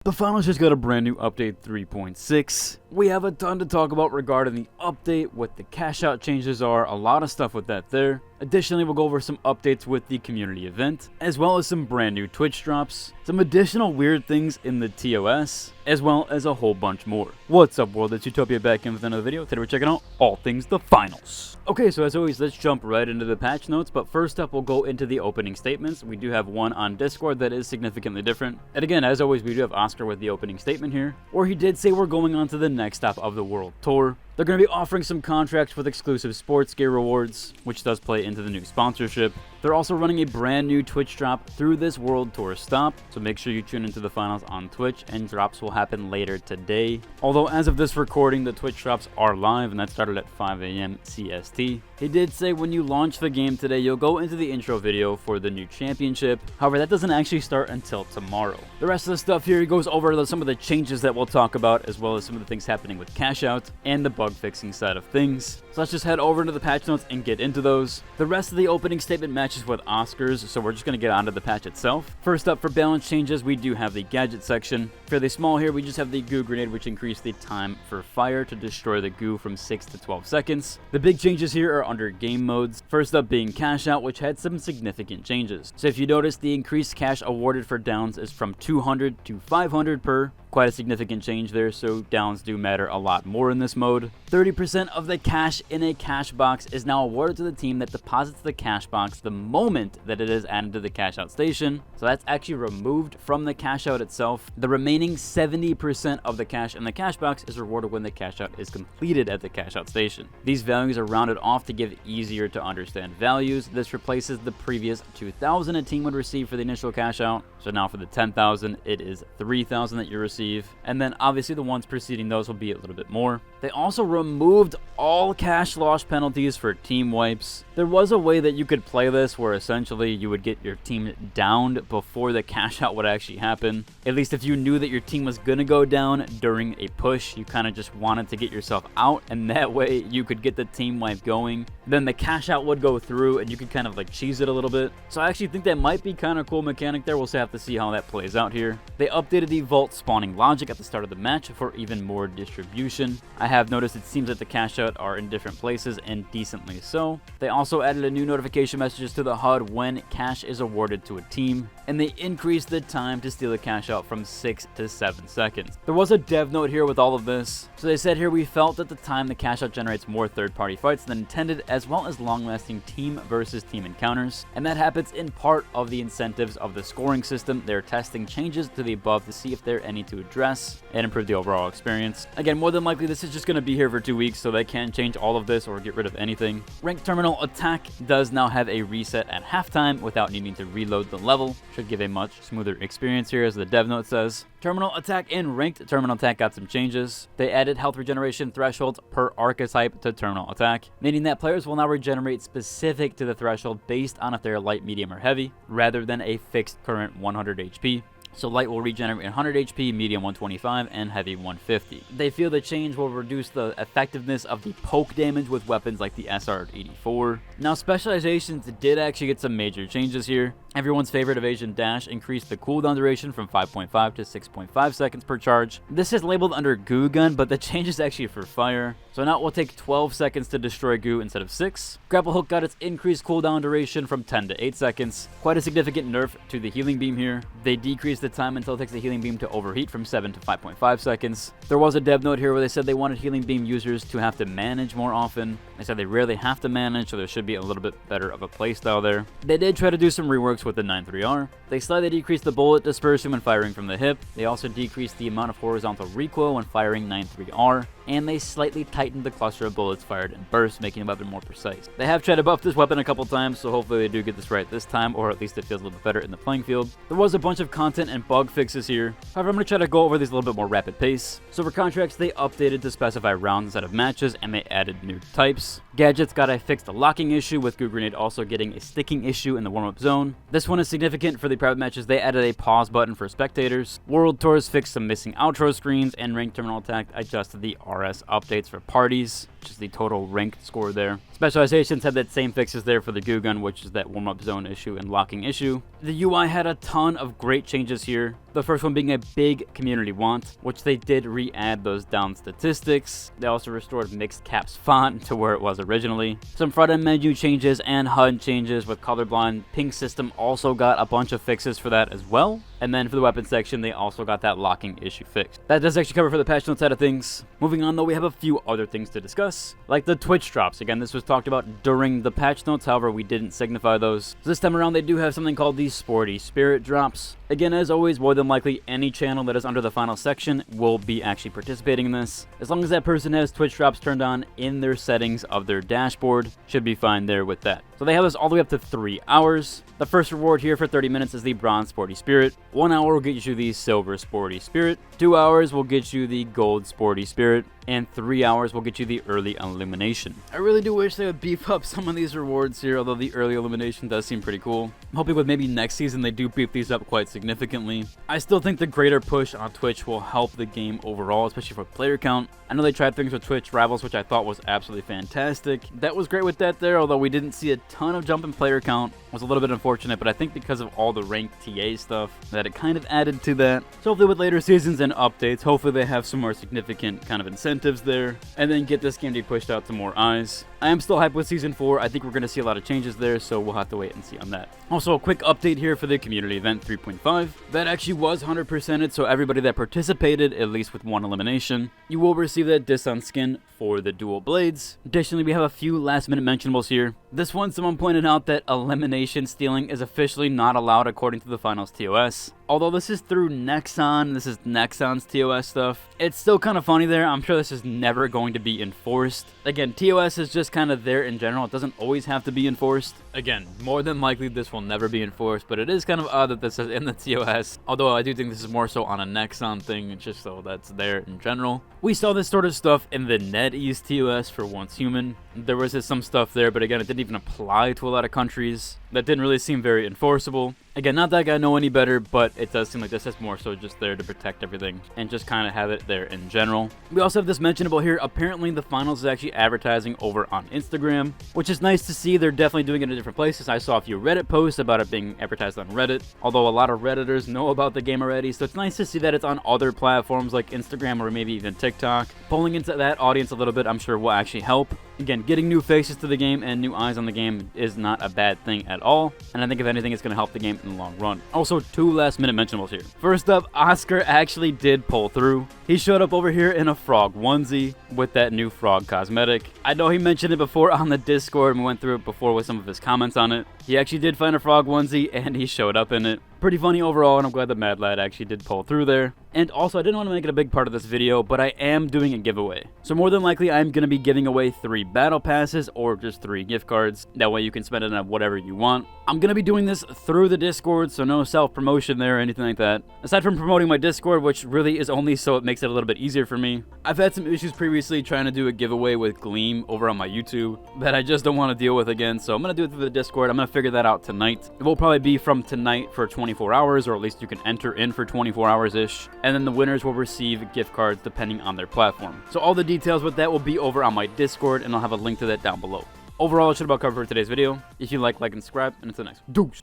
The finals just got a brand new update 3.6. We have a ton to talk about regarding the update, what the cash out changes are, a lot of stuff with that there. Additionally, we'll go over some updates with the community event, as well as some brand new Twitch drops, some additional weird things in the TOS, as well as a whole bunch more. What's up, world? It's Utopia back in with another video. Today we're checking out all things the finals. Okay, so as always, let's jump right into the patch notes, but first up, we'll go into the opening statements. We do have one on Discord that is significantly different. And again, as always, we do have Oscar with the opening statement here, where he did say we're going on to the next stop of the World Tour. They're going to be offering some contracts with exclusive sports gear rewards, which does play into the new sponsorship. They're also running a brand new Twitch drop through this World Tour stop, so make sure you tune into the finals on Twitch, and drops will happen later today. Although as of this recording, the Twitch drops are live, and that started at 5 a.m. CST. He did say when you launch the game today, you'll go into the intro video for the new championship. However, that doesn't actually start until tomorrow. The rest of the stuff here, he goes over some of the changes that we'll talk about, as well as some of the things happening with cash out and the bug fixing side of things. So let's just head over into the patch notes and get into those. The rest of the opening statement matches with Oscar's, so we're just going to get onto the patch itself. First up, for balance changes, we do have the gadget section. Fairly small here, we just have the goo grenade, which increased the time for fire to destroy the goo from 6 to 12 seconds. The big changes here are under game modes. First up being cash out, which had some significant changes. So if you notice, the increased cash awarded for downs is from 200 to 500 per. Quite a significant change there, so downs do matter a lot more in this mode. 30% of the cash in a cash box is now awarded to the team that deposits the cash box the moment that it is added to the cash out station. So that's actually removed from the cash out itself. The remaining 70% of the cash in the cash box is rewarded when the cash out is completed at the cash out station. These values are rounded off to give easier to understand values. This replaces the previous 2,000 a team would receive for the initial cash out. So now for the 10,000, it is 3,000 that you receive. And then obviously the ones preceding those will be a little bit more. They also removed all cash loss penalties for team wipes. There was a way that you could play this where essentially you would get your team downed before the cash out would actually happen. At least if you knew that your team was going to go down during a push, you kind of just wanted to get yourself out, and that way you could get the team wipe going. Then the cash out would go through and you could kind of like cheese it a little bit. So I actually think that might be kind of cool mechanic there. We'll just have to see how that plays out here. They updated the vault spawning logic at the start of the match for even more distribution. I have noticed it seems that the cash out are in different places, and decently so. They also added a new notification messages to the HUD when cash is awarded to a team, and they increased the time to steal a cash out from 6 to 7 seconds. There was a dev note here with all of this. So they said here, we felt that the time the cash out generates more third-party fights than intended, as well as long-lasting team versus team encounters, and that happens in part of the incentives of the scoring system. They're testing changes to the above to see if there are any to address and improve the overall experience. Again, more than likely this is just going to be here for 2 weeks, so they can change all of this or get rid of anything. Ranked Terminal Attack does now have a reset at halftime without needing to reload the level. Should give a much smoother experience here, as the dev note says. Terminal Attack and Ranked Terminal Attack got some changes. They added health regeneration thresholds per archetype to Terminal Attack, meaning that players will now regenerate specific to the threshold based on if they're light, medium, or heavy, rather than a fixed current 100 HP. So light will regenerate 100 HP, medium 125, and heavy 150. They feel the change will reduce the effectiveness of the poke damage with weapons like the SR-84. Now, specializations did actually get some major changes here. Everyone's favorite evasion dash increased the cooldown duration from 5.5 to 6.5 seconds per charge. This is labeled under goo gun, but the change is actually for fire. So now it will take 12 seconds to destroy goo instead of 6. Grapple hook got its increased cooldown duration from 10 to 8 seconds. Quite a significant nerf to the healing beam here. They decreased the time until it takes the healing beam to overheat from 7 to 5.5 seconds. There was a dev note here where they said they wanted healing beam users to have to manage more often. They said they rarely have to manage, so there should be a little bit better of a playstyle there. They did try to do some reworks with the 9.3R. They slightly decreased the bullet dispersion when firing from the hip. They also decreased the amount of horizontal recoil when firing 9.3R. And they slightly tightened the cluster of bullets fired in bursts, making the weapon more precise. They have tried to buff this weapon a couple times, so hopefully they do get this right this time, or at least it feels a little bit better in the playing field. There was a bunch of content and bug fixes here. However, I'm going to try to go over these a little bit more rapid pace. So for contracts, they updated to specify rounds instead of matches, and they added new types. Gadgets got a fixed locking issue, with Goo Grenade also getting a sticking issue in the warm-up zone. This one is significant for the private matches. They added a pause button for spectators. World Tours fixed some missing outro screens, and Ranked Terminal Attack adjusted the RS updates for parties, which is the total ranked score there. Specializations had that same fixes there for the Goo Gun, which is that warm-up zone issue and locking issue. The UI had a ton of great changes here. The The first one being a big community want, which they did re-add those down statistics. They also restored mixed caps font to where it was originally. Some front-end menu changes and HUD changes with colorblind. Ping system also got a bunch of fixes for that as well. And then for the weapon section, they also got that locking issue fixed. That does actually cover for the patch notes side of things. Moving on though, we have a few other things to discuss, like the Twitch drops. Again, this was talked about during the patch notes, however, we didn't signify those. So this time around, they do have something called the Sporty Spirit drops. Again, as always, more than likely, any channel that is under the final section will be actually participating in this. As long as that person has Twitch drops turned on in their settings of their dashboard, should be fine there with that. So they have this all the way up to 3 hours. The first reward here for 30 minutes is the Bronze Sporty Spirit. 1 hour will get you the Silver Sporty Spirit. 2 hours will get you the Gold Sporty Spirit. And 3 hours will get you the Early Illumination. I really do wish they would beef up some of these rewards here, although the Early Illumination does seem pretty cool. I'm hoping with maybe next season they do beef these up quite significantly. I still think the greater push on Twitch will help the game overall, especially for player count. I know they tried things with Twitch Rivals, which I thought was absolutely fantastic. That was great with that there, although we didn't see a ton of jump in player count. It was a little bit unfortunate, but I think because of all the ranked TA stuff, that it kind of added to that. So hopefully with later seasons and updates, hopefully they have some more significant kind of incentives there, and then get this game to be pushed out to more eyes. I am still hyped with Season 4. I think we're going to see a lot of changes there, so we'll have to wait and see on that. Also, a quick update here for the Community Event 3.5. That actually was 100%ed, so everybody that participated, at least with one elimination, you will receive that Disson skin for the dual blades. Additionally, we have a few last-minute mentionables here. This one, someone pointed out that elimination stealing is officially not allowed according to the finals TOS. Although this is through Nexon, this is Nexon's TOS stuff, it's still kind of funny there. I'm sure this is never going to be enforced. Again, TOS is just kind of there in general. It doesn't always have to be enforced. Again, more than likely this will never be enforced, but it is kind of odd that this is in the TOS. Although I do think this is more so on a Nexon thing, it's just so that's there in general. We saw this sort of stuff in the NetEase TOS for Once Human. There was some stuff there, but again, it didn't even apply to a lot of countries. That didn't really seem very enforceable. Again, not that I know any better, but it does seem like this is more so just there to protect everything and just kind of have it there in general. We also have this mentionable here. Apparently, the finals is actually advertising over on Instagram, which is nice to see. They're definitely doing it in different places. I saw a few Reddit posts about it being advertised on Reddit, although a lot of Redditors know about the game already, so it's nice to see that it's on other platforms like Instagram or maybe even TikTok. Pulling into that audience a little bit, I'm sure will actually help. Again, getting new faces to the game and new eyes on the game is not a bad thing at all, and I think if anything, it's going to help the game in the long run. Also, 2 last-minute mentionables here. First up, Oscar actually did pull through. He showed up over here in a frog onesie with that new frog cosmetic. I know he mentioned it before on the Discord, and we went through it before with some of his comments on it. He actually did find a frog onesie, and he showed up in it. Pretty funny overall, and I'm glad that Mad Lad actually did pull through there. And also, I didn't want to make it a big part of this video, but I am doing a giveaway. So more than likely, I'm going to be giving away 3 battle passes or just 3 gift cards. That way you can spend it on whatever you want. I'm going to be doing this through the Discord, so no self-promotion there or anything like that. Aside from promoting my Discord, which really is only so it makes it a little bit easier for me. I've had some issues previously trying to do a giveaway with Gleam over on my YouTube that I just don't want to deal with again, so I'm going to do it through the Discord. I'm going to figure that out tonight. It will probably be from tonight for 24 hours, or at least you can enter in for 24 hours-ish, and then the winners will receive gift cards depending on their platform. So all the details with that will be over on my Discord, and I'll have a link to that down below. Overall, it should about cover for today's video. If you like, and subscribe, and until next. Deuce!